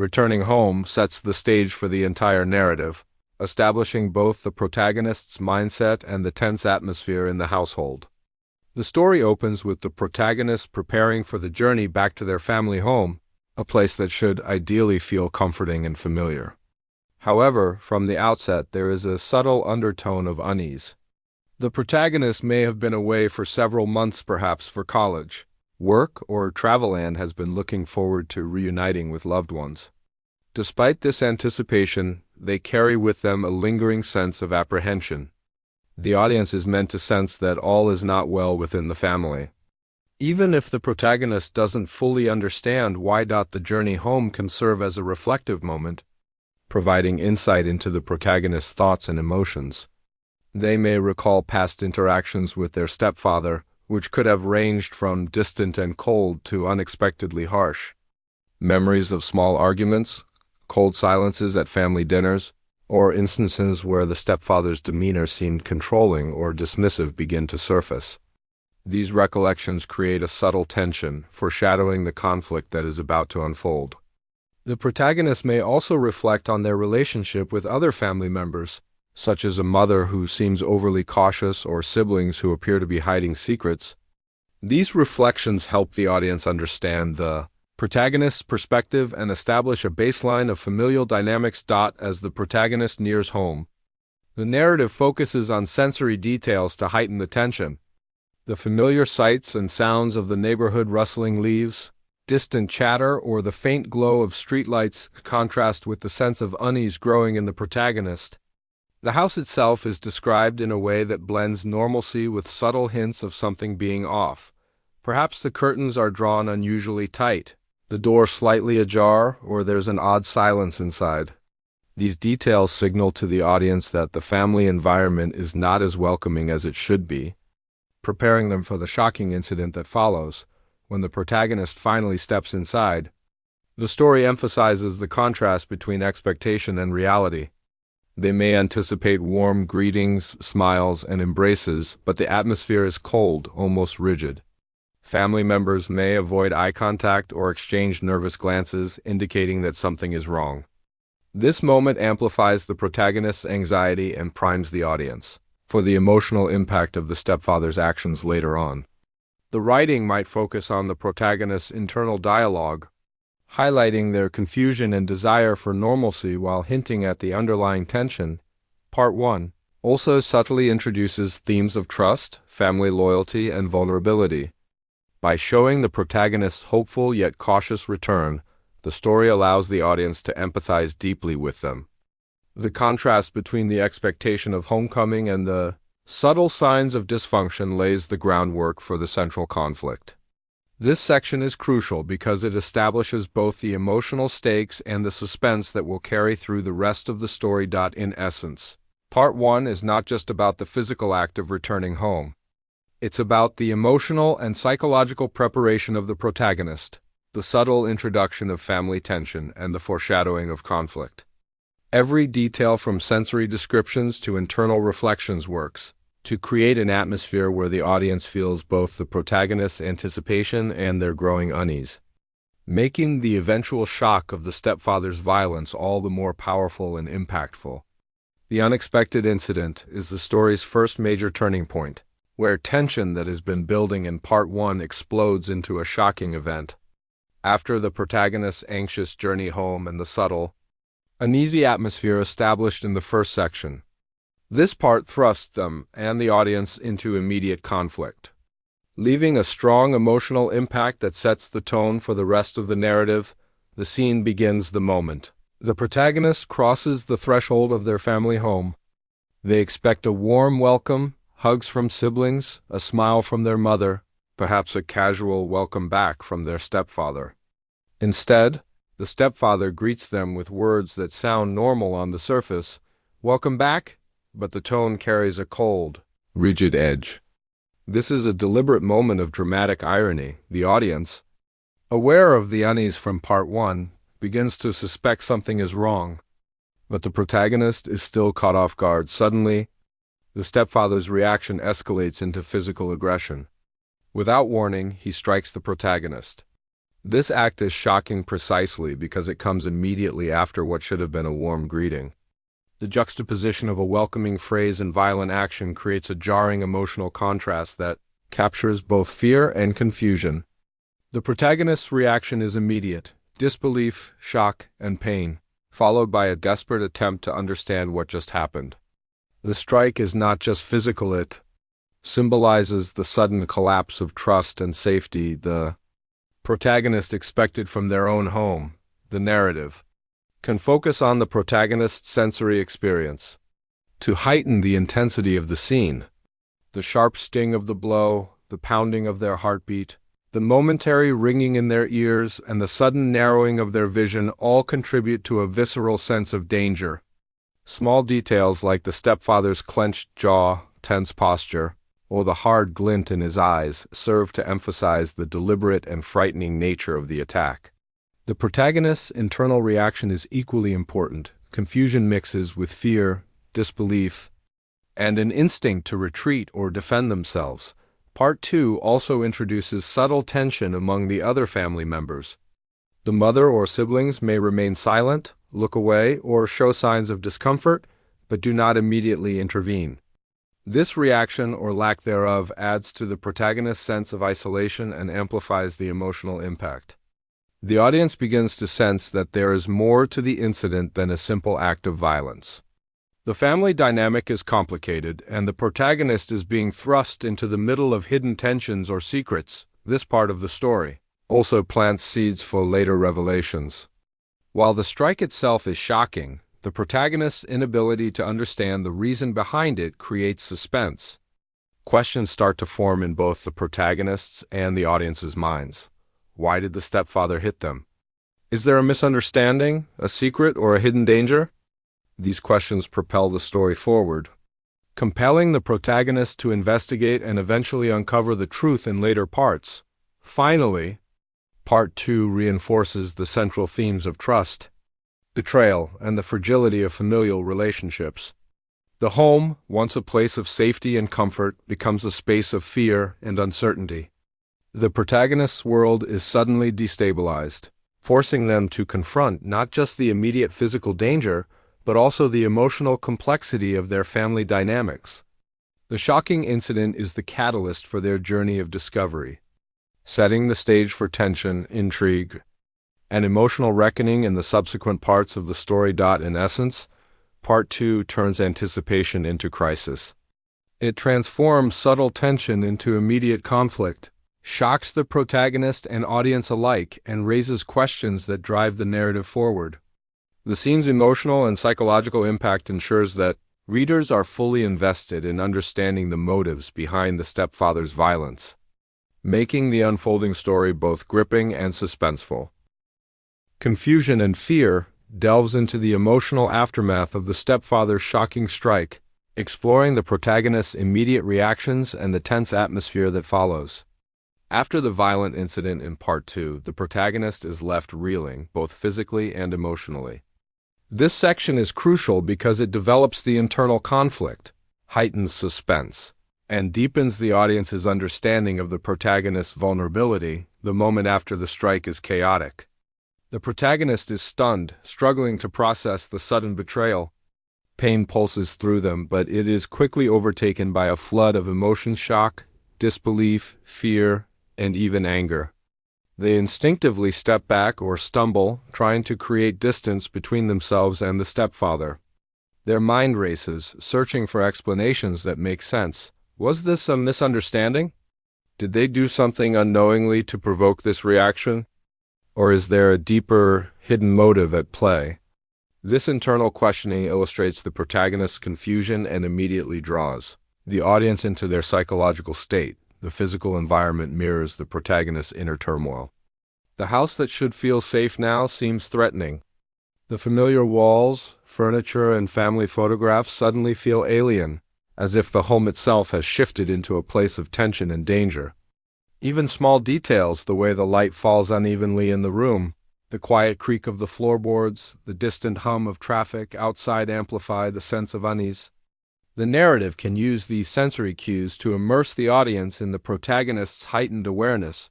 Returning home sets the stage for the entire narrative, establishing both the protagonist's mindset and the tense atmosphere in the household. The story opens with the protagonist preparing for the journey back to their family home, a place that should ideally feel comforting and familiar. However, from the outset, there is a subtle undertone of unease. The protagonist may have been away for several months, perhaps for college, work, or travel, and has been looking forward to reuniting with loved ones. Despite this anticipation, they carry with them a lingering sense of apprehension. The audience is meant to sense that all is not well within the family. Even if the protagonist doesn't fully understand why, the journey home can serve as a reflective moment, providing insight into the protagonist's thoughts and emotions. They may recall past interactions with their stepfather, which could have ranged from distant and cold to unexpectedly harsh. Memories of small arguments, cold silences at family dinners, or instances where the stepfather's demeanor seemed controlling or dismissive begin to surface. These recollections create a subtle tension, foreshadowing the conflict that is about to unfold. The protagonist may also reflect on their relationship with other family members, such as a mother who seems overly cautious or siblings who appear to be hiding secrets. These reflections help the audience understand the protagonist's perspective and establish a baseline of familial dynamics. As the protagonist nears home, the narrative focuses on sensory details to heighten the tension. The familiar sights and sounds of the neighborhood, rustling leaves, distant chatter, or the faint glow of streetlights contrast with the sense of unease growing in the protagonist. The house itself is described in a way that blends normalcy with subtle hints of something being off. Perhaps the curtains are drawn unusually tight, the door slightly ajar, or there's an odd silence inside. These details signal to the audience that the family environment is not as welcoming as it should be, preparing them for the shocking incident that follows. When the protagonist finally steps inside, the story emphasizes the contrast between expectation and reality. They may anticipate warm greetings, smiles, and embraces, but the atmosphere is cold, almost rigid. Family members may avoid eye contact or exchange nervous glances, indicating that something is wrong. This moment amplifies the protagonist's anxiety and primes the audience for the emotional impact of the stepfather's actions later on. The writing might focus on the protagonist's internal dialogue, highlighting their confusion and desire for normalcy while hinting at the underlying tension. Part 1 also subtly introduces themes of trust, family loyalty, and vulnerability. By showing the protagonist's hopeful yet cautious return, the story allows the audience to empathize deeply with them. The contrast between the expectation of homecoming and the subtle signs of dysfunction lays the groundwork for the central conflict. This section is crucial because it establishes both the emotional stakes and the suspense that will carry through the rest of the story. In essence, Part 1 is not just about the physical act of returning home. It's about the emotional and psychological preparation of the protagonist, the subtle introduction of family tension, and the foreshadowing of conflict. Every detail from sensory descriptions to internal reflections works to create an atmosphere where the audience feels both the protagonist's anticipation and their growing unease, making the eventual shock of the stepfather's violence all the more powerful and impactful. The unexpected incident is the story's first major turning point, where tension that has been building in Part 1 explodes into a shocking event. After the protagonist's anxious journey home and the subtle, uneasy atmosphere established in the first section, this part thrusts them and the audience into immediate conflict, leaving a strong emotional impact that sets the tone for the rest of the narrative. The scene begins the moment the protagonist crosses the threshold of their family home. They expect a warm welcome, hugs from siblings, a smile from their mother, perhaps a casual welcome back from their stepfather. Instead, the stepfather greets them with words that sound normal on the surface, "Welcome back," but the tone carries a cold, rigid edge. This is a deliberate moment of dramatic irony. The audience, aware of the unease from Part 1, begins to suspect something is wrong, but the protagonist is still caught off guard. Suddenly, the stepfather's reaction escalates into physical aggression. Without warning, he strikes the protagonist. This act is shocking precisely because it comes immediately after what should have been a warm greeting. The juxtaposition of a welcoming phrase and violent action creates a jarring emotional contrast that captures both fear and confusion. The protagonist's reaction is immediate: disbelief, shock, and pain, followed by a desperate attempt to understand what just happened. The strike is not just physical, it symbolizes the sudden collapse of trust and safety the protagonist expected from their own home. The narrative can focus on the protagonist's sensory experience to heighten the intensity of the scene. The sharp sting of the blow, the pounding of their heartbeat, the momentary ringing in their ears, and the sudden narrowing of their vision all contribute to a visceral sense of danger. Small details like the stepfather's clenched jaw, tense posture, or the hard glint in his eyes serve to emphasize the deliberate and frightening nature of the attack. The protagonist's internal reaction is equally important. Confusion mixes with fear, disbelief, and an instinct to retreat or defend themselves. Part 2 also introduces subtle tension among the other family members. The mother or siblings may remain silent, look away, or show signs of discomfort, but do not immediately intervene. This reaction or lack thereof adds to the protagonist's sense of isolation and amplifies the emotional impact. The audience begins to sense that there is more to the incident than a simple act of violence. The family dynamic is complicated, and the protagonist is being thrust into the middle of hidden tensions or secrets. This part of the story also plants seeds for later revelations. While the strike itself is shocking, the protagonist's inability to understand the reason behind it creates suspense. Questions start to form in both the protagonist's and the audience's minds. Why did the stepfather hit them? Is there a misunderstanding, a secret, or a hidden danger? These questions propel the story forward, compelling the protagonist to investigate and eventually uncover the truth in later parts. Finally, Part 2 reinforces the central themes of trust, betrayal, and the fragility of familial relationships. The home, once a place of safety and comfort, becomes a space of fear and uncertainty. The protagonist's world is suddenly destabilized, forcing them to confront not just the immediate physical danger, but also the emotional complexity of their family dynamics. The shocking incident is the catalyst for their journey of discovery, setting the stage for tension, intrigue, and emotional reckoning in the subsequent parts of the story. In essence, Part 2 turns anticipation into crisis. It transforms subtle tension into immediate conflict, shocks the protagonist and audience alike, and raises questions that drive the narrative forward. The scene's emotional and psychological impact ensures that readers are fully invested in understanding the motives behind the stepfather's violence, making the unfolding story both gripping and suspenseful. Confusion and fear delves into the emotional aftermath of the stepfather's shocking strike, exploring the protagonist's immediate reactions and the tense atmosphere that follows. After the violent incident in Part 2, the protagonist is left reeling, both physically and emotionally. This section is crucial because it develops the internal conflict, heightens suspense, and deepens the audience's understanding of the protagonist's vulnerability. The moment after the strike is chaotic. The protagonist is stunned, struggling to process the sudden betrayal. Pain pulses through them, but it is quickly overtaken by a flood of emotion: shock, disbelief, fear, and even anger. They instinctively step back or stumble, trying to create distance between themselves and the stepfather. Their mind races, searching for explanations that make sense. Was this a misunderstanding? Did they do something unknowingly to provoke this reaction? Or is there a deeper, hidden motive at play? This internal questioning illustrates the protagonist's confusion and immediately draws the audience into their psychological state. The physical environment mirrors the protagonist's inner turmoil. The house that should feel safe now seems threatening. The familiar walls, furniture, and family photographs suddenly feel alien, as if the home itself has shifted into a place of tension and danger. Even small details, the way the light falls unevenly in the room, the quiet creak of the floorboards, the distant hum of traffic outside amplify the sense of unease. The narrative can use these sensory cues to immerse the audience in the protagonist's heightened awareness,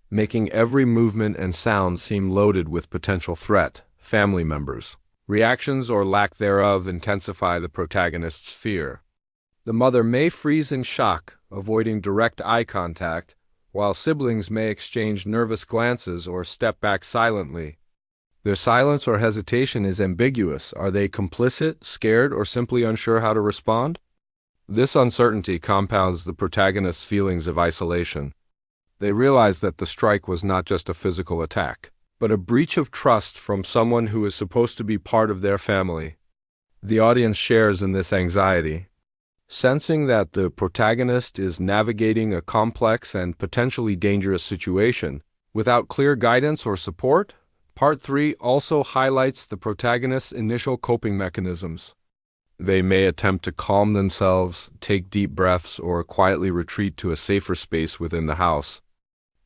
making every movement and sound seem loaded with potential threat. Family members' reactions or lack thereof intensify the protagonist's fear. The mother may freeze in shock, avoiding direct eye contact, while siblings may exchange nervous glances or step back silently. Their silence or hesitation is ambiguous. Are they complicit, scared, or simply unsure how to respond? This uncertainty compounds the protagonist's feelings of isolation. They realize that the strike was not just a physical attack, but a breach of trust from someone who is supposed to be part of their family. The audience shares in this anxiety, sensing that the protagonist is navigating a complex and potentially dangerous situation without clear guidance or support. Part 3 also highlights the protagonist's initial coping mechanisms. They may attempt to calm themselves, take deep breaths, or quietly retreat to a safer space within the house.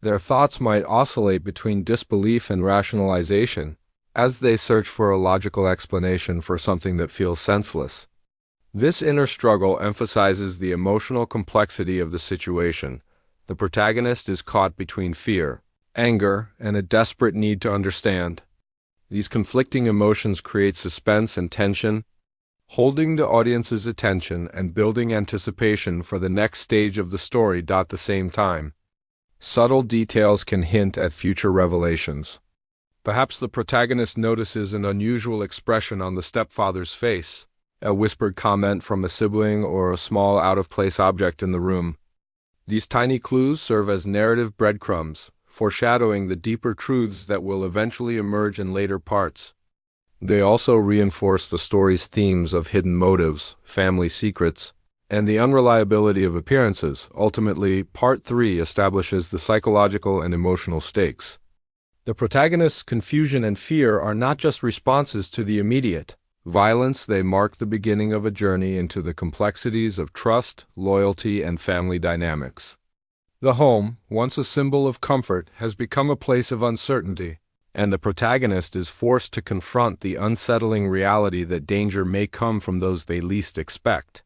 Their thoughts might oscillate between disbelief and rationalization as they search for a logical explanation for something that feels senseless. This inner struggle emphasizes the emotional complexity of the situation. The protagonist is caught between fear, anger, and a desperate need to understand. These conflicting emotions create suspense and tension, holding the audience's attention and building anticipation for the next stage of the story. At the same time, subtle details can hint at future revelations. Perhaps the protagonist notices an unusual expression on the stepfather's face, a whispered comment from a sibling, or a small out-of-place object in the room. These tiny clues serve as narrative breadcrumbs, foreshadowing the deeper truths that will eventually emerge in later parts. They also reinforce the story's themes of hidden motives, family secrets, and the unreliability of appearances. Ultimately, Part 3 establishes the psychological and emotional stakes. The protagonist's confusion and fear are not just responses to the immediate violence. They mark the beginning of a journey into the complexities of trust, loyalty, and family dynamics. The home, once a symbol of comfort, has become a place of uncertainty, and the protagonist is forced to confront the unsettling reality that danger may come from those they least expect.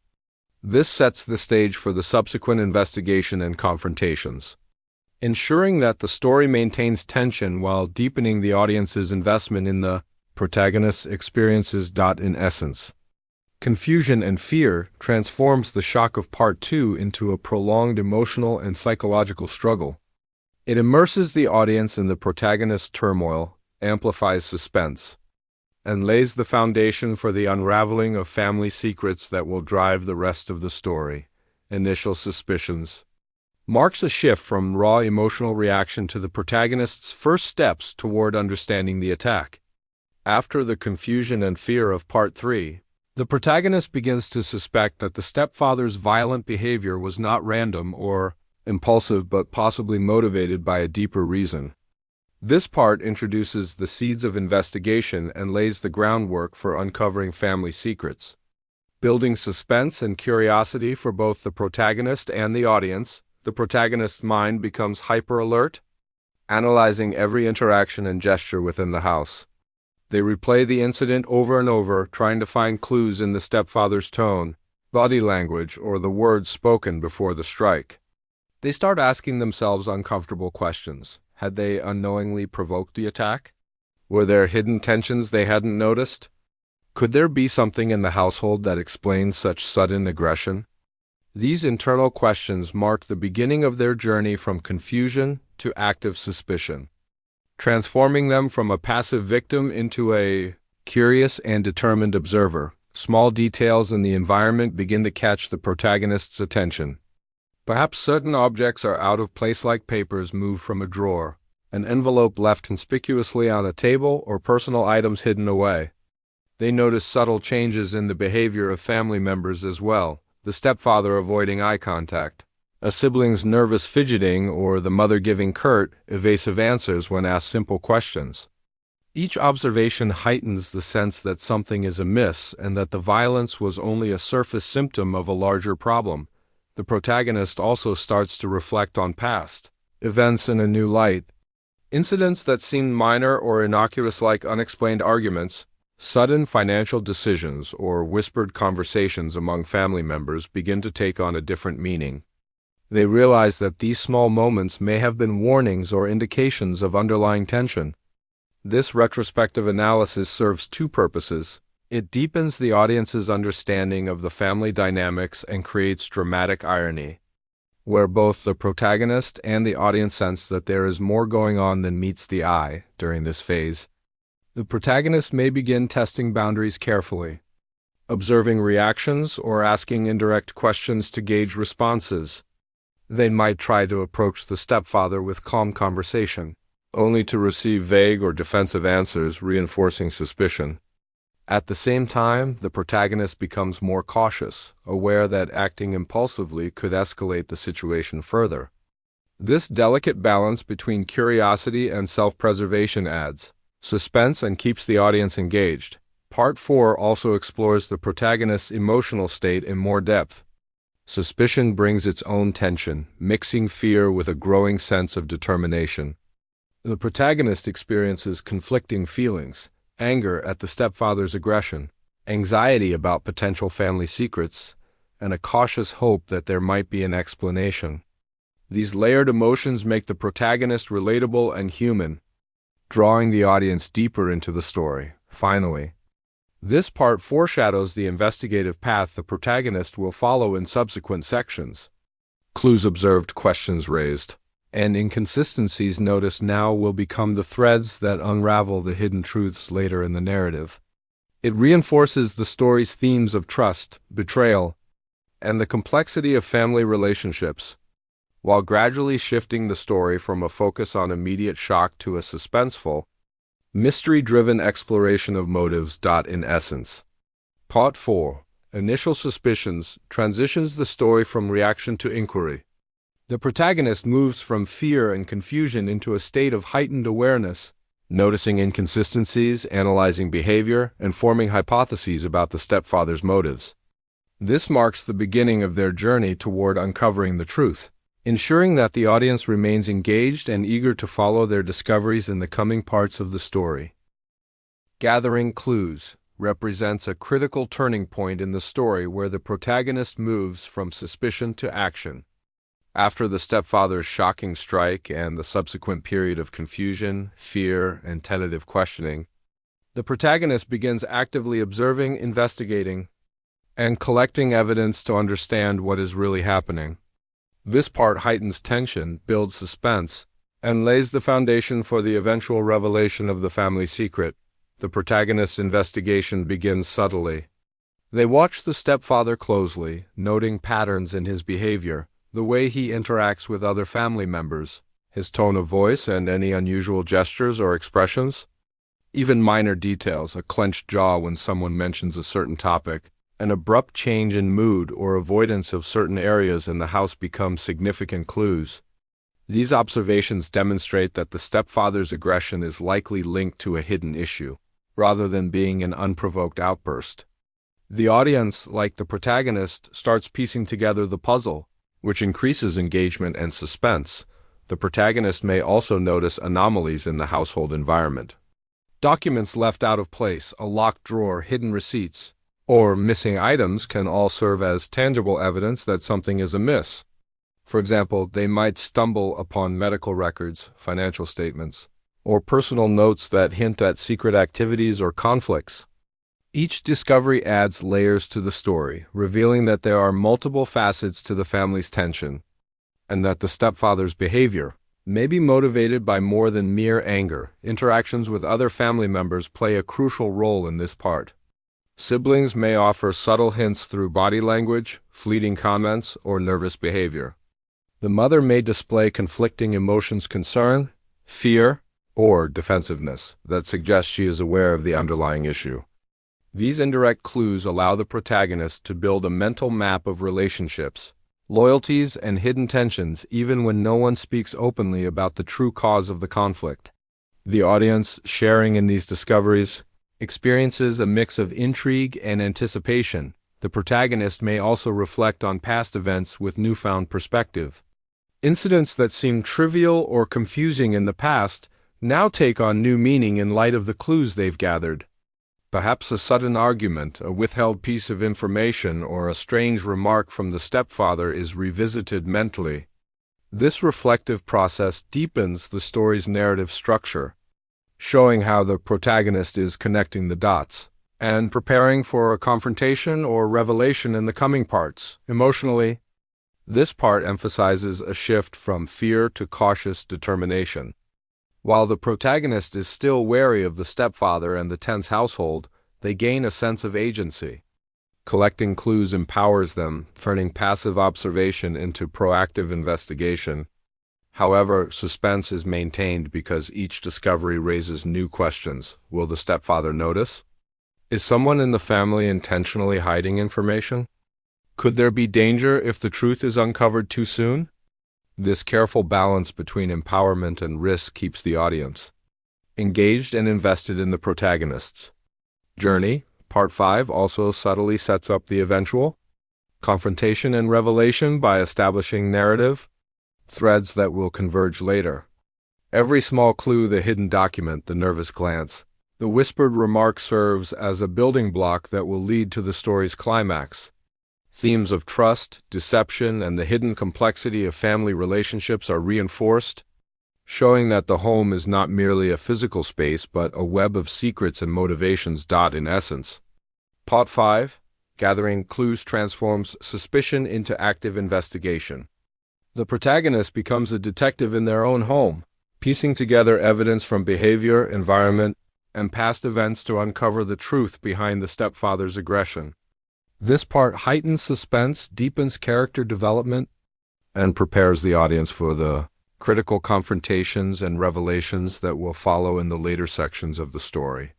This sets the stage for the subsequent investigation and confrontations, ensuring that the story maintains tension while deepening the audience's investment in the protagonist's experiences. In essence, confusion and fear transforms the shock of Part 2 into a prolonged emotional and psychological struggle. It immerses the audience in the protagonist's turmoil, amplifies suspense, and lays the foundation for the unraveling of family secrets that will drive the rest of the story. Initial suspicions marks a shift from raw emotional reaction to the protagonist's first steps toward understanding the attack. After the confusion and fear of Part 3, the protagonist begins to suspect that the stepfather's violent behavior was not random or impulsive but possibly motivated by a deeper reason. This part introduces the seeds of investigation and lays the groundwork for uncovering family secrets. Building suspense and curiosity for both the protagonist and the audience, the protagonist's mind becomes hyper-alert, analyzing every interaction and gesture within the house. They replay the incident over and over, trying to find clues in the stepfather's tone, body language, or the words spoken before the strike. They start asking themselves uncomfortable questions. Had they unknowingly provoked the attack? Were there hidden tensions they hadn't noticed? Could there be something in the household that explains such sudden aggression? These internal questions mark the beginning of their journey from confusion to active suspicion, transforming them from a passive victim into a curious and determined observer. Small details in the environment begin to catch the protagonist's attention. Perhaps certain objects are out of place, like papers moved from a drawer, an envelope left conspicuously on a table, or personal items hidden away. They notice subtle changes in the behavior of family members as well, the stepfather avoiding eye contact, a sibling's nervous fidgeting, or the mother giving curt, evasive answers when asked simple questions. Each observation heightens the sense that something is amiss and that the violence was only a surface symptom of a larger problem. The protagonist also starts to reflect on past events in a new light. Incidents that seemed minor or innocuous, like unexplained arguments, sudden financial decisions, or whispered conversations among family members, begin to take on a different meaning. They realize that these small moments may have been warnings or indications of underlying tension. This retrospective analysis serves two purposes. It deepens the audience's understanding of the family dynamics and creates dramatic irony, where both the protagonist and the audience sense that there is more going on than meets the eye during this phase. The protagonist may begin testing boundaries carefully, observing reactions or asking indirect questions to gauge responses. They might try to approach the stepfather with calm conversation, only to receive vague or defensive answers reinforcing suspicion. At the same time, the protagonist becomes more cautious, aware that acting impulsively could escalate the situation further. This delicate balance between curiosity and self-preservation adds suspense and keeps the audience engaged. Part 4 also explores the protagonist's emotional state in more depth. Suspicion brings its own tension, mixing fear with a growing sense of determination. The protagonist experiences conflicting feelings: anger at the stepfather's aggression, anxiety about potential family secrets, and a cautious hope that there might be an explanation. These layered emotions make the protagonist relatable and human, drawing the audience deeper into the story. Finally, this part foreshadows the investigative path the protagonist will follow in subsequent sections. Clues observed, questions raised, and inconsistencies noticed now will become the threads that unravel the hidden truths later in the narrative. It reinforces the story's themes of trust, betrayal, and the complexity of family relationships, while gradually shifting the story from a focus on immediate shock to a suspenseful, mystery-driven exploration of motives. In essence, Part 4, Initial Suspicions, transitions the story from reaction to inquiry. The protagonist moves from fear and confusion into a state of heightened awareness, noticing inconsistencies, analyzing behavior, and forming hypotheses about the stepfather's motives. This marks the beginning of their journey toward uncovering the truth, ensuring that the audience remains engaged and eager to follow their discoveries in the coming parts of the story. Gathering clues represents a critical turning point in the story where the protagonist moves from suspicion to action. After the stepfather's shocking strike and the subsequent period of confusion, fear, and tentative questioning, the protagonist begins actively observing, investigating, and collecting evidence to understand what is really happening. This part heightens tension, builds suspense, and lays the foundation for the eventual revelation of the family secret. The protagonist's investigation begins subtly. They watch the stepfather closely, noting patterns in his behavior, the way he interacts with other family members, his tone of voice, and any unusual gestures or expressions. Even minor details, a clenched jaw when someone mentions a certain topic, an abrupt change in mood or avoidance of certain areas in the house become significant clues. These observations demonstrate that the stepfather's aggression is likely linked to a hidden issue, rather than being an unprovoked outburst. The audience, like the protagonist, starts piecing together the puzzle, which increases engagement and suspense. The protagonist may also notice anomalies in the household environment. Documents left out of place, a locked drawer, hidden receipts, or missing items can all serve as tangible evidence that something is amiss. For example, they might stumble upon medical records, financial statements, or personal notes that hint at secret activities or conflicts. Each discovery adds layers to the story, revealing that there are multiple facets to the family's tension, and that the stepfather's behavior may be motivated by more than mere anger. Interactions with other family members play a crucial role in this part. Siblings may offer subtle hints through body language, fleeting comments, or nervous behavior. The mother may display conflicting emotions: concern, fear, or defensiveness that suggests she is aware of the underlying issue. These indirect clues allow the protagonist to build a mental map of relationships, loyalties, and hidden tensions, even when no one speaks openly about the true cause of the conflict. The audience, sharing in these discoveries, experiences a mix of intrigue and anticipation. The protagonist may also reflect on past events with newfound perspective. Incidents that seemed trivial or confusing in the past now take on new meaning in light of the clues they've gathered. Perhaps a sudden argument, a withheld piece of information, or a strange remark from the stepfather is revisited mentally. This reflective process deepens the story's narrative structure, showing how the protagonist is connecting the dots and preparing for a confrontation or revelation in the coming parts. Emotionally, this part emphasizes a shift from fear to cautious determination. While the protagonist is still wary of the stepfather and the tense household, they gain a sense of agency. Collecting clues empowers them, turning passive observation into proactive investigation. However, suspense is maintained because each discovery raises new questions. Will the stepfather notice? Is someone in the family intentionally hiding information? Could there be danger if the truth is uncovered too soon? This careful balance between empowerment and risk keeps the audience engaged and invested in the protagonist's journey. Part 5 also subtly sets up the eventual confrontation and revelation by establishing narrative threads that will converge later. Every small clue, the hidden document, the nervous glance, the whispered remark serves as a building block that will lead to the story's climax. Themes of trust, deception, and the hidden complexity of family relationships are reinforced, showing that the home is not merely a physical space but a web of secrets and motivations. In essence, Part 5, gathering clues, transforms suspicion into active investigation. The protagonist becomes a detective in their own home, piecing together evidence from behavior, environment, and past events to uncover the truth behind the stepfather's aggression. This part heightens suspense, deepens character development, and prepares the audience for the critical confrontations and revelations that will follow in the later sections of the story.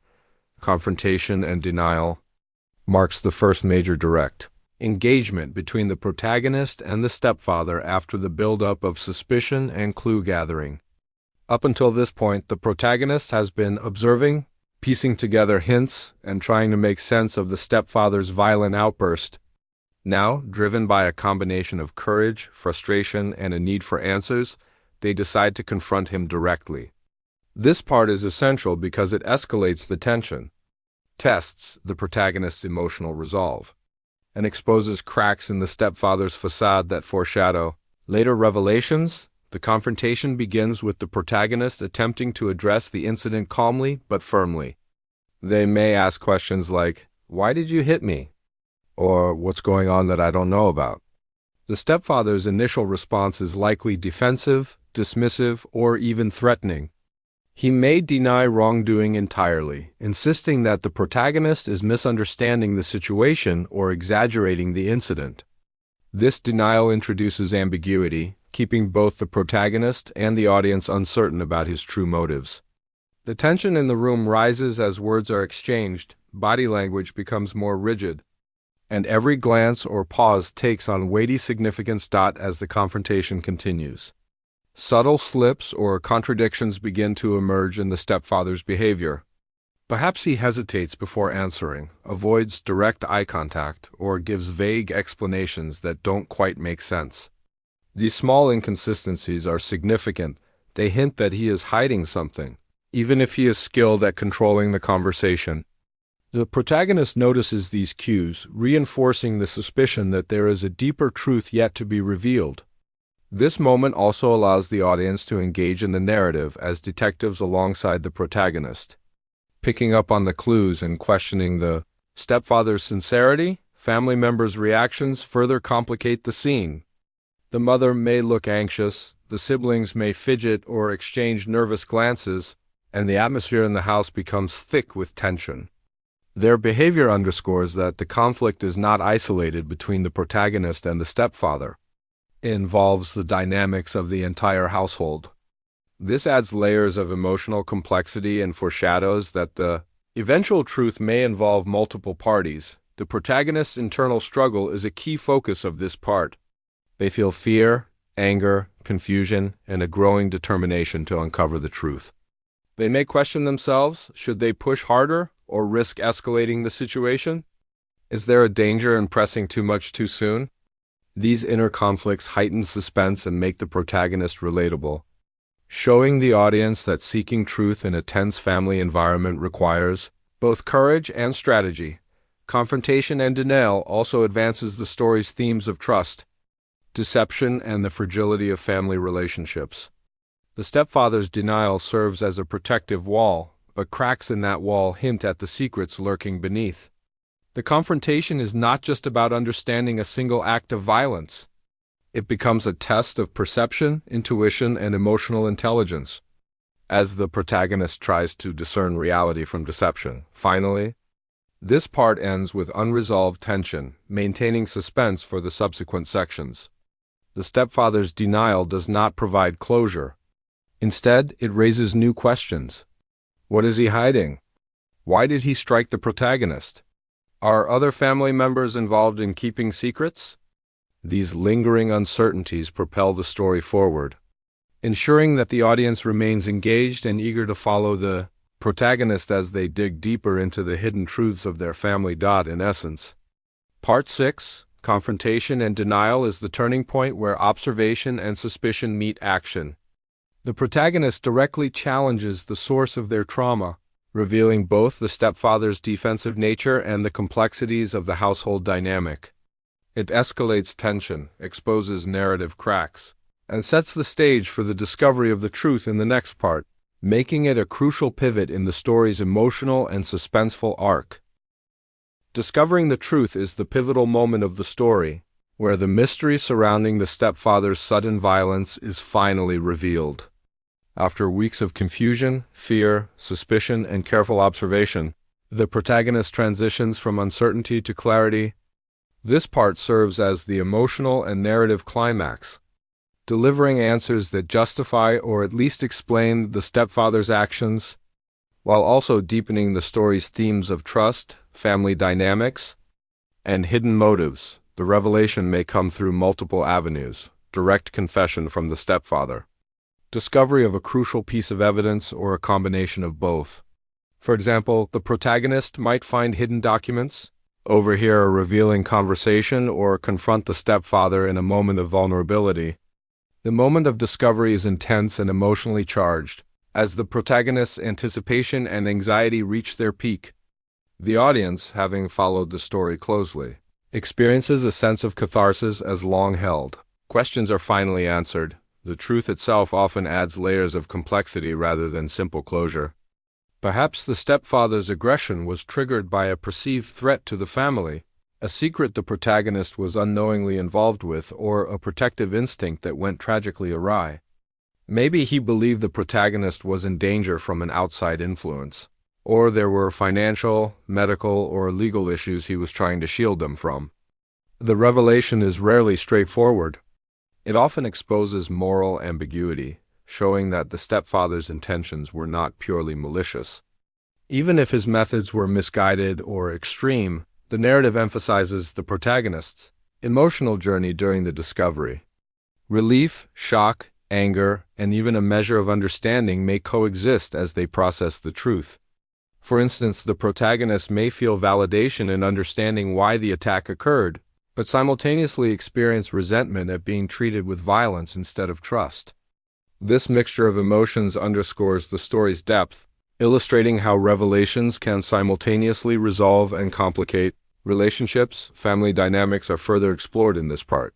Confrontation and denial marks the first major direct engagement between the protagonist and the stepfather after the build-up of suspicion and clue gathering. Up until this point, the protagonist has been observing, piecing together hints, and trying to make sense of the stepfather's violent outburst. Now, driven by a combination of courage, frustration, and a need for answers, they decide to confront him directly. This part is essential because it escalates the tension, tests the protagonist's emotional resolve, and exposes cracks in the stepfather's facade that foreshadow later revelations. The confrontation begins with the protagonist attempting to address the incident calmly but firmly. They may ask questions like, "Why did you hit me?" or "What's going on that I don't know about?" The stepfather's initial response is likely defensive, dismissive, or even threatening. He may deny wrongdoing entirely, insisting that the protagonist is misunderstanding the situation or exaggerating the incident. This denial introduces ambiguity, keeping both the protagonist and the audience uncertain about his true motives. The tension in the room rises as words are exchanged, body language becomes more rigid, and every glance or pause takes on weighty significance. As the confrontation continues, subtle slips or contradictions begin to emerge in the stepfather's behavior. Perhaps he hesitates before answering, avoids direct eye contact, or gives vague explanations that don't quite make sense. These small inconsistencies are significant. They hint that he is hiding something, even if he is skilled at controlling the conversation. The protagonist notices these cues, reinforcing the suspicion that there is a deeper truth yet to be revealed. This moment also allows the audience to engage in the narrative as detectives alongside the protagonist, picking up on the clues and questioning the stepfather's sincerity. Family members' reactions further complicate the scene. The mother may look anxious, the siblings may fidget or exchange nervous glances, and the atmosphere in the house becomes thick with tension. Their behavior underscores that the conflict is not isolated between the protagonist and the stepfather. It involves the dynamics of the entire household. This adds layers of emotional complexity and foreshadows that the eventual truth may involve multiple parties. The protagonist's internal struggle is a key focus of this part. They feel fear, anger, confusion, and a growing determination to uncover the truth. They may question themselves, should they push harder or risk escalating the situation? Is there a danger in pressing too much too soon? These inner conflicts heighten suspense and make the protagonist relatable, showing the audience that seeking truth in a tense family environment requires both courage and strategy. Confrontation and denial also advances the story's themes of trust, deception, and the fragility of family relationships. The stepfather's denial serves as a protective wall, but cracks in that wall hint at the secrets lurking beneath. The confrontation is not just about understanding a single act of violence. It becomes a test of perception, intuition, and emotional intelligence, as the protagonist tries to discern reality from deception. Finally, this part ends with unresolved tension, maintaining suspense for the subsequent sections. The stepfather's denial does not provide closure. Instead, it raises new questions. What is he hiding? Why did he strike the protagonist? Are other family members involved in keeping secrets? These lingering uncertainties propel the story forward, ensuring that the audience remains engaged and eager to follow the protagonist as they dig deeper into the hidden truths of their family. In essence, Part 6, Confrontation and Denial, is the turning point where observation and suspicion meet action. The protagonist directly challenges the source of their trauma, revealing both the stepfather's defensive nature and the complexities of the household dynamic. It escalates tension, exposes narrative cracks, and sets the stage for the discovery of the truth in the next part, making it a crucial pivot in the story's emotional and suspenseful arc. Discovering the truth is the pivotal moment of the story, where the mystery surrounding the stepfather's sudden violence is finally revealed. After weeks of confusion, fear, suspicion, and careful observation, the protagonist transitions from uncertainty to clarity. This part serves as the emotional and narrative climax, delivering answers that justify or at least explain the stepfather's actions, while also deepening the story's themes of trust, family dynamics, and hidden motives. The revelation may come through multiple avenues: direct confession from the stepfather, discovery of a crucial piece of evidence, or a combination of both. For example, the protagonist might find hidden documents, overhear a revealing conversation, or confront the stepfather in a moment of vulnerability. The moment of discovery is intense and emotionally charged, as the protagonist's anticipation and anxiety reach their peak. The audience, having followed the story closely, experiences a sense of catharsis as long-held questions are finally answered. The truth itself often adds layers of complexity rather than simple closure. Perhaps the stepfather's aggression was triggered by a perceived threat to the family, a secret the protagonist was unknowingly involved with, or a protective instinct that went tragically awry. Maybe he believed the protagonist was in danger from an outside influence, or there were financial, medical, or legal issues he was trying to shield them from. The revelation is rarely straightforward. It often exposes moral ambiguity, showing that the stepfather's intentions were not purely malicious. Even if his methods were misguided or extreme, the narrative emphasizes the protagonist's emotional journey during the discovery. Relief, shock, anger, and even a measure of understanding may coexist as they process the truth. For instance, the protagonist may feel validation in understanding why the attack occurred, but simultaneously experience resentment at being treated with violence instead of trust. This mixture of emotions underscores the story's depth, illustrating how revelations can simultaneously resolve and complicate relationships. Family dynamics are further explored in this part.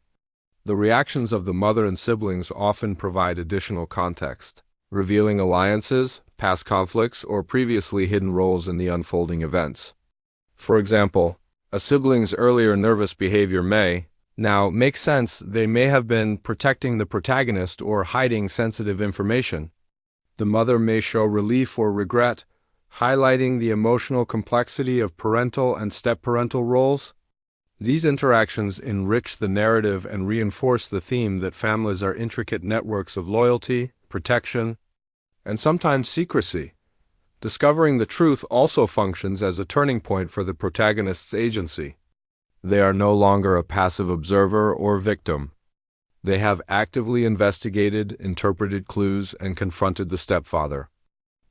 The reactions of the mother and siblings often provide additional context, revealing alliances, past conflicts, or previously hidden roles in the unfolding events. For example, a sibling's earlier nervous behavior may now make sense. They may have been protecting the protagonist or hiding sensitive information. The mother may show relief or regret, highlighting the emotional complexity of parental and step-parental roles. These interactions enrich the narrative and reinforce the theme that families are intricate networks of loyalty, protection, and sometimes secrecy. Discovering the truth also functions as a turning point for the protagonist's agency. They are no longer a passive observer or victim. They have actively investigated, interpreted clues, and confronted the stepfather.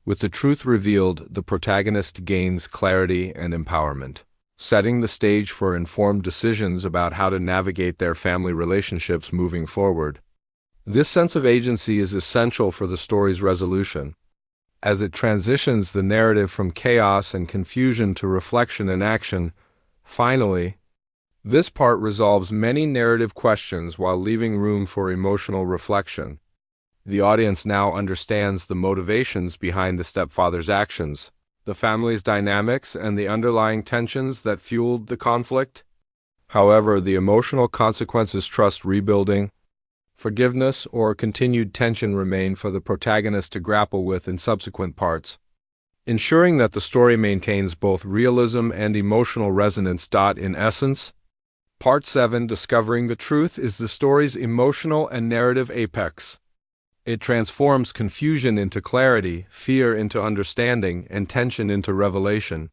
With the truth revealed, the protagonist gains clarity and empowerment, setting the stage for informed decisions about how to navigate their family relationships moving forward. This sense of agency is essential for the story's resolution. as it transitions the narrative from chaos and confusion to reflection and action. Finally, this part resolves many narrative questions while leaving room for emotional reflection. The audience now understands the motivations behind the stepfather's actions, the family's dynamics, and the underlying tensions that fueled the conflict. However, the emotional consequences, trust rebuilding, forgiveness, or continued tension remain for the protagonist to grapple with in subsequent parts, ensuring that the story maintains both realism and emotional resonance. In essence, Part 7, Discovering the Truth, is the story's emotional and narrative apex. It transforms confusion into clarity, fear into understanding, and tension into revelation.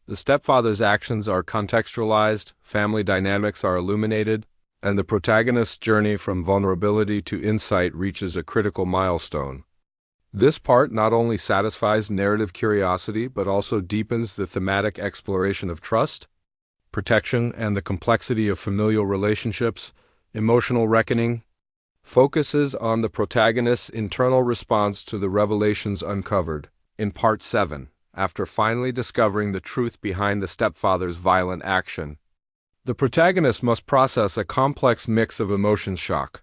The stepfather's actions are contextualized, family dynamics are illuminated, and the protagonist's journey from vulnerability to insight reaches a critical milestone. This part not only satisfies narrative curiosity but also deepens the thematic exploration of trust, protection, and the complexity of familial relationships. Emotional Reckoning focuses on the protagonist's internal response to the revelations uncovered. In Part 7, after finally discovering the truth behind the stepfather's violent action, the protagonist must process a complex mix of emotions: shock,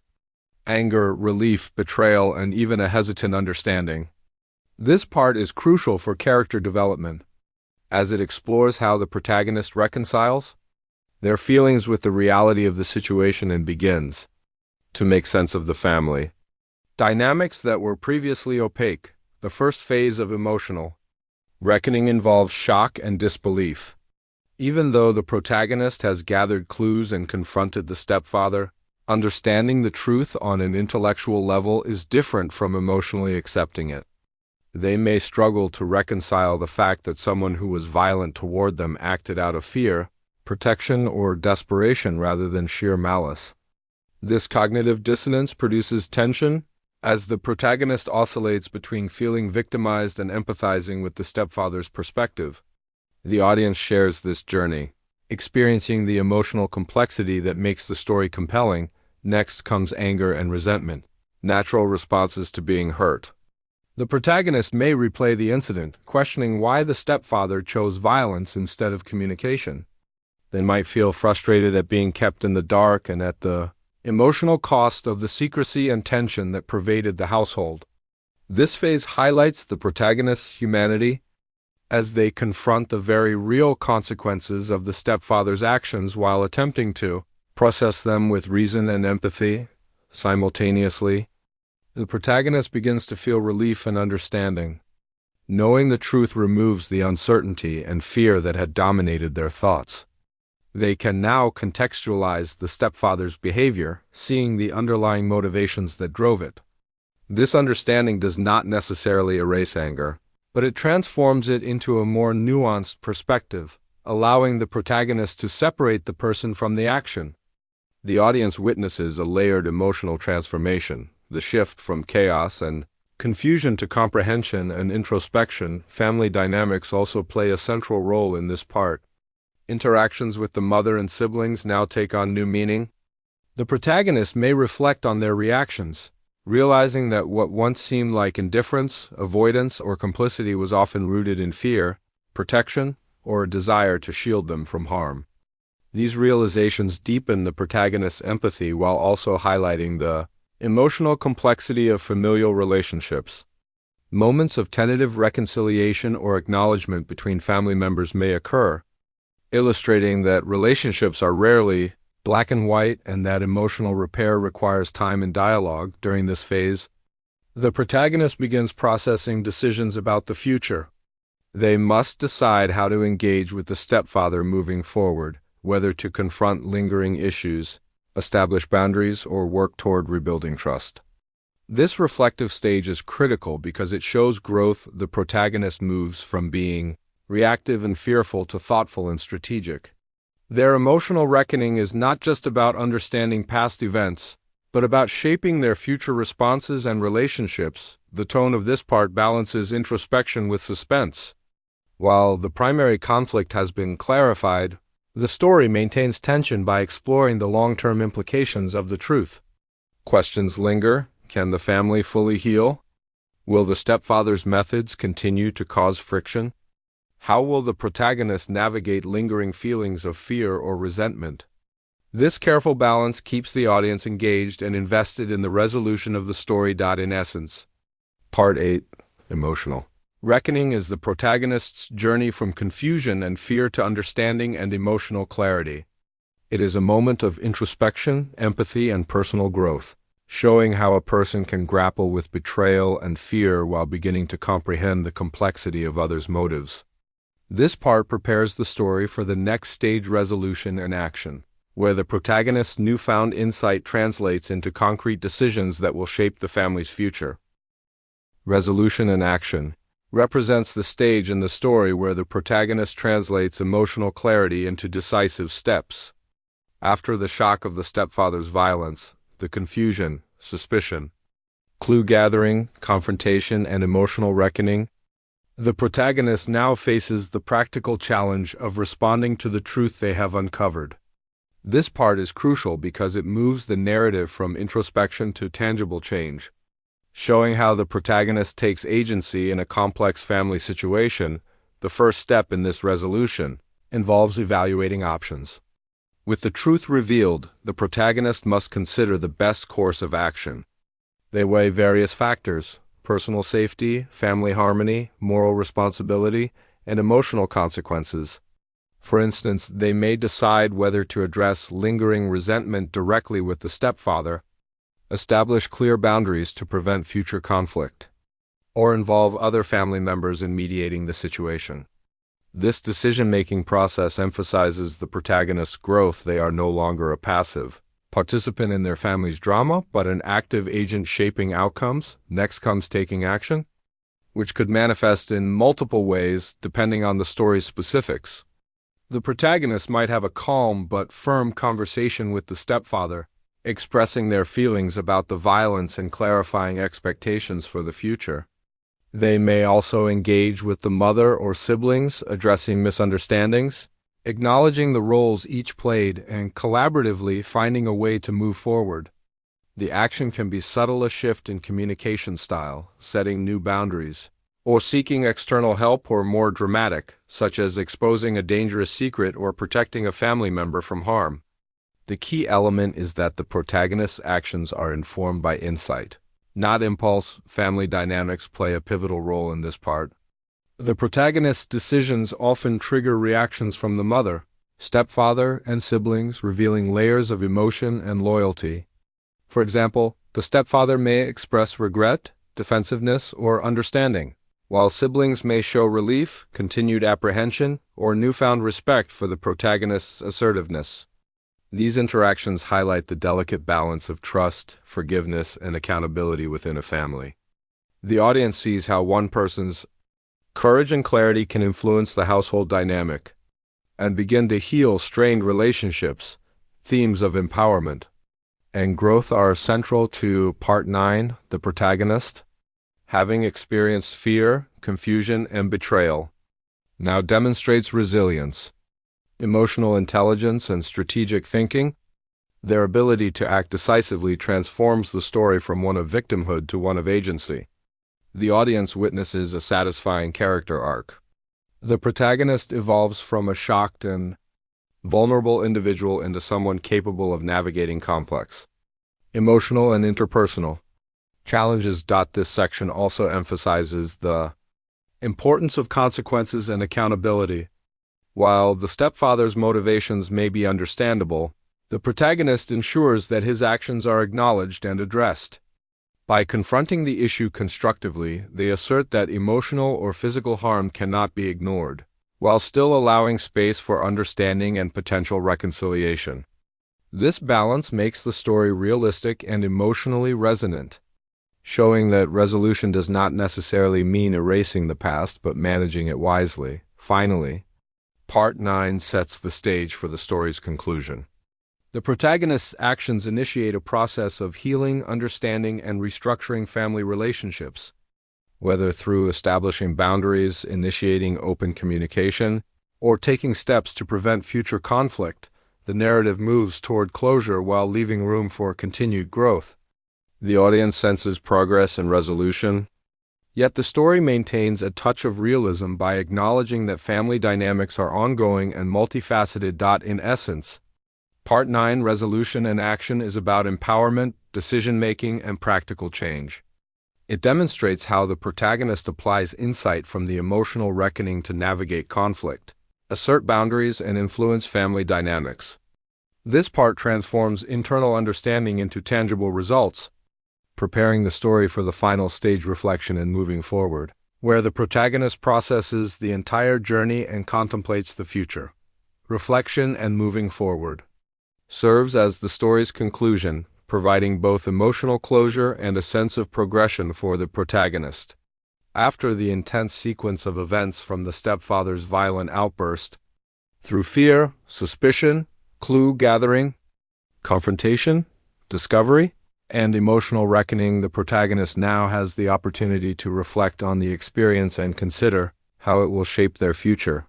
anger, relief, betrayal, and even a hesitant understanding. This part is crucial for character development, as it explores how the protagonist reconciles their feelings with the reality of the situation and begins to make sense of the family dynamics that were previously opaque. The first phase of emotional reckoning involves shock and disbelief. Even though the protagonist has gathered clues and confronted the stepfather, understanding the truth on an intellectual level is different from emotionally accepting it. They may struggle to reconcile the fact that someone who was violent toward them acted out of fear, protection, or desperation rather than sheer malice. This cognitive dissonance produces tension, as the protagonist oscillates between feeling victimized and empathizing with the stepfather's perspective. The audience shares this journey, experiencing the emotional complexity that makes the story compelling. Next comes anger and resentment, natural responses to being hurt. The protagonist may replay the incident, questioning why the stepfather chose violence instead of communication. They might feel frustrated at being kept in the dark and at the emotional cost of the secrecy and tension that pervaded the household. This phase highlights the protagonist's humanity as they confront the very real consequences of the stepfather's actions while attempting to process them with reason and empathy simultaneously. The protagonist begins to feel relief and understanding. Knowing the truth removes the uncertainty and fear that had dominated their thoughts. They can now contextualize the stepfather's behavior, seeing the underlying motivations that drove it. This understanding does not necessarily erase anger, but it transforms it into a more nuanced perspective, allowing the protagonist to separate the person from the action. The audience witnesses a layered emotional transformation, the shift from chaos and confusion to comprehension and introspection. Family dynamics also play a central role in this part. Interactions with the mother and siblings now take on new meaning. The protagonist may reflect on their reactions, realizing that what once seemed like indifference, avoidance, or complicity was often rooted in fear, protection, or a desire to shield them from harm. These realizations deepen the protagonist's empathy while also highlighting the emotional complexity of familial relationships. Moments of tentative reconciliation or acknowledgement between family members may occur, illustrating that relationships are rarely black and white and that emotional repair requires time and dialogue. During this phase, the protagonist begins processing decisions about the future. They must decide how to engage with the stepfather moving forward, whether to confront lingering issues, establish boundaries, or work toward rebuilding trust. This reflective stage is critical because it shows growth. The protagonist moves from being reactive and fearful to thoughtful and strategic. Their emotional reckoning is not just about understanding past events, but about shaping their future responses and relationships. The tone of this part balances introspection with suspense. While the primary conflict has been clarified, the story maintains tension by exploring the long-term implications of the truth. Questions linger. Can the family fully heal? Will the stepfather's methods continue to cause friction? How will the protagonist navigate lingering feelings of fear or resentment? This careful balance keeps the audience engaged and invested in the resolution of the story. In essence, Part 8, Emotional. Reckoning is the protagonist's journey from confusion and fear to understanding and emotional clarity. It is a moment of introspection, empathy, and personal growth, showing how a person can grapple with betrayal and fear while beginning to comprehend the complexity of others' motives. This part prepares the story for the next stage: resolution and action, where the protagonist's newfound insight translates into concrete decisions that will shape the family's future. Resolution and action represents the stage in the story where the protagonist translates emotional clarity into decisive steps. After the shock of the stepfather's violence, the confusion, suspicion, clue gathering, confrontation, and emotional reckoning, the protagonist now faces the practical challenge of responding to the truth they have uncovered. This part is crucial because it moves the narrative from introspection to tangible change, showing how the protagonist takes agency in a complex family situation. The first step in this resolution involves evaluating options. With the truth revealed, the protagonist must consider the best course of action. They weigh various factors: personal safety, family harmony, moral responsibility, and emotional consequences. For instance, they may decide whether to address lingering resentment directly with the stepfather, establish clear boundaries to prevent future conflict, or involve other family members in mediating the situation. This decision-making process emphasizes the protagonist's growth. They are no longer a passive participant in their family's drama, but an active agent shaping outcomes. Next comes taking action, which could manifest in multiple ways depending on the story's specifics. The protagonist might have a calm but firm conversation with the stepfather, expressing their feelings about the violence and clarifying expectations for the future. They may also engage with the mother or siblings, addressing misunderstandings, acknowledging the roles each played, and collaboratively finding a way to move forward. The action can be subtle: a shift in communication style, setting new boundaries, or seeking external help, or more dramatic, such as exposing a dangerous secret or protecting a family member from harm. The key element is that the protagonist's actions are informed by insight, not impulse. Family dynamics play a pivotal role in this part. The protagonist's decisions often trigger reactions from the mother, stepfather, and siblings, revealing layers of emotion and loyalty. For example, the stepfather may express regret, defensiveness, or understanding, while siblings may show relief, continued apprehension, or newfound respect for the protagonist's assertiveness. These interactions highlight the delicate balance of trust, forgiveness, and accountability within a family. The audience sees how one person's courage and clarity can influence the household dynamic and begin to heal strained relationships. Themes of empowerment and growth are central to Part 9. The protagonist, having experienced fear, confusion, and betrayal, now demonstrates resilience, emotional intelligence, and strategic thinking. Their ability to act decisively transforms the story from one of victimhood to one of agency. The audience witnesses a satisfying character arc. The protagonist evolves from a shocked and vulnerable individual into someone capable of navigating complex, emotional, and interpersonal challenges. This section also emphasizes the importance of consequences and accountability. While the stepfather's motivations may be understandable, the protagonist ensures that his actions are acknowledged and addressed. By confronting the issue constructively, they assert that emotional or physical harm cannot be ignored, while still allowing space for understanding and potential reconciliation. This balance makes the story realistic and emotionally resonant, showing that resolution does not necessarily mean erasing the past, but managing it wisely. Finally, Part 9 sets the stage for the story's conclusion. The protagonist's actions initiate a process of healing, understanding, and restructuring family relationships. Whether through establishing boundaries, initiating open communication, or taking steps to prevent future conflict, the narrative moves toward closure while leaving room for continued growth. The audience senses progress and resolution, Yet the story maintains a touch of realism by acknowledging that family dynamics are ongoing and multifaceted. In essence, Part 9, Resolution and Action, is about empowerment, decision-making, and practical change. It demonstrates how the protagonist applies insight from the emotional reckoning to navigate conflict, assert boundaries, and influence family dynamics. This part transforms internal understanding into tangible results, preparing the story for the final stage, reflection and moving forward, where the protagonist processes the entire journey and contemplates the future. Reflection and moving forward serves as the story's conclusion, providing both emotional closure and a sense of progression for the protagonist. After the intense sequence of events from the stepfather's violent outburst, through fear, suspicion, clue gathering, confrontation, discovery, and emotional reckoning, the protagonist now has the opportunity to reflect on the experience and consider how it will shape their future.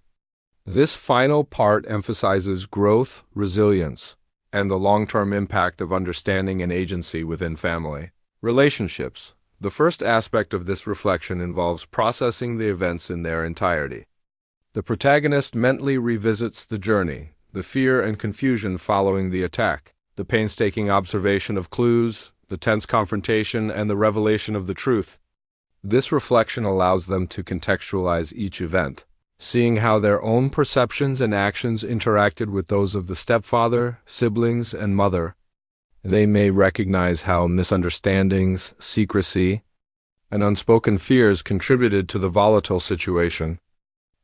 This final part emphasizes growth, resilience, and the long-term impact of understanding and agency within family relationships. The first aspect of this reflection involves processing the events in their entirety. The protagonist mentally revisits the journey, the fear and confusion following the attack, the painstaking observation of clues, the tense confrontation, and the revelation of the truth. This reflection allows them to contextualize each event, seeing how their own perceptions and actions interacted with those of the stepfather, siblings, and mother. They may recognize how misunderstandings, secrecy, and unspoken fears contributed to the volatile situation.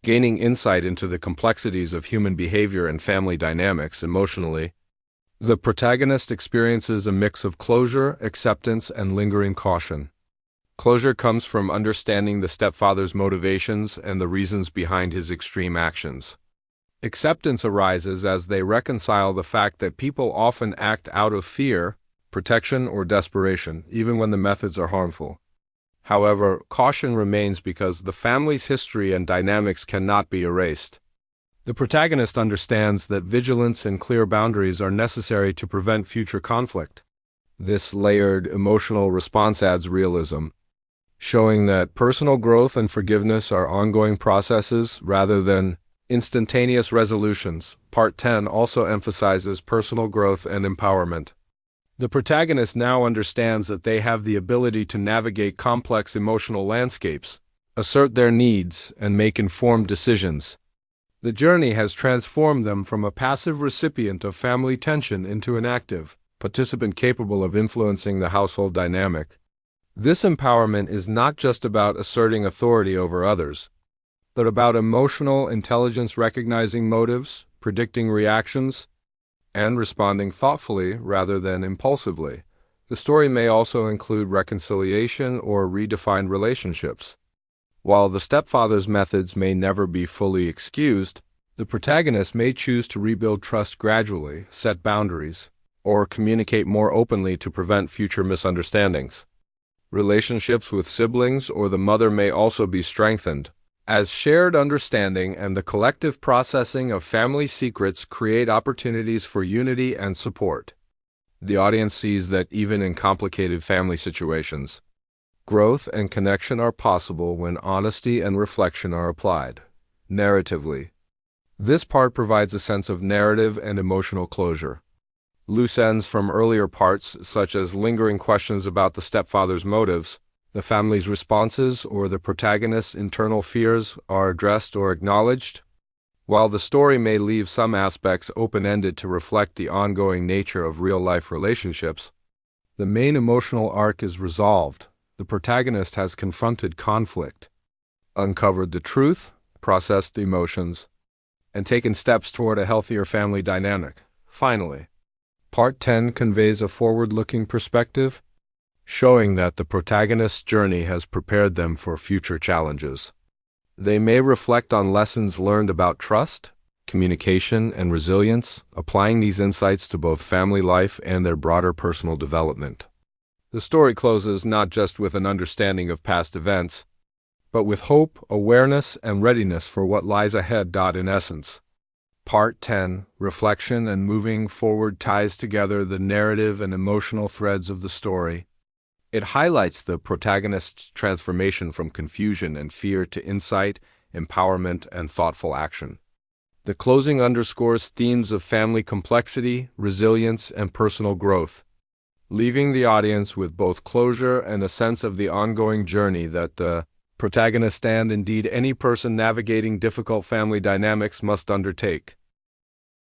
Gaining insight into the complexities of human behavior and family dynamics emotionally, the protagonist experiences a mix of closure, acceptance, and lingering caution. Closure comes from understanding the stepfather's motivations and the reasons behind his extreme actions. Acceptance arises as they reconcile the fact that people often act out of fear, protection, or desperation, even when the methods are harmful. However, caution remains because the family's history and dynamics cannot be erased. The protagonist understands that vigilance and clear boundaries are necessary to prevent future conflict. This layered emotional response adds realism, showing that personal growth and forgiveness are ongoing processes rather than instantaneous resolutions. Part 10 also emphasizes personal growth and empowerment. The protagonist now understands that they have the ability to navigate complex emotional landscapes, assert their needs, and make informed decisions. The journey has transformed them from a passive recipient of family tension into an active participant capable of influencing the household dynamic. This empowerment is not just about asserting authority over others, but about emotional intelligence, recognizing motives, predicting reactions, and responding thoughtfully rather than impulsively. The story may also include reconciliation or redefined relationships. While the stepfather's methods may never be fully excused, the protagonist may choose to rebuild trust gradually, set boundaries, or communicate more openly to prevent future misunderstandings. Relationships with siblings or the mother may also be strengthened, as shared understanding and the collective processing of family secrets create opportunities for unity and support. The audience sees that even in complicated family situations, growth and connection are possible when honesty and reflection are applied. Narratively, this part provides a sense of narrative and emotional closure. Loose ends from earlier parts, such as lingering questions about the stepfather's motives, the family's responses, or the protagonist's internal fears, are addressed or acknowledged. While the story may leave some aspects open-ended to reflect the ongoing nature of real-life relationships, the main emotional arc is resolved. The protagonist has confronted conflict, uncovered the truth, processed emotions, and taken steps toward a healthier family dynamic. Finally, Part 10 conveys a forward-looking perspective, showing that the protagonist's journey has prepared them for future challenges. They may reflect on lessons learned about trust, communication, and resilience, applying these insights to both family life and their broader personal development. The story closes not just with an understanding of past events, but with hope, awareness, and readiness for what lies ahead. In essence, Part 10, Reflection and Moving Forward, ties together the narrative and emotional threads of the story, It highlights the protagonist's transformation from confusion and fear to insight, empowerment, and thoughtful action. The closing underscores themes of family complexity, resilience, and personal growth, leaving the audience with both closure and a sense of the ongoing journey that the protagonist and indeed any person navigating difficult family dynamics must undertake.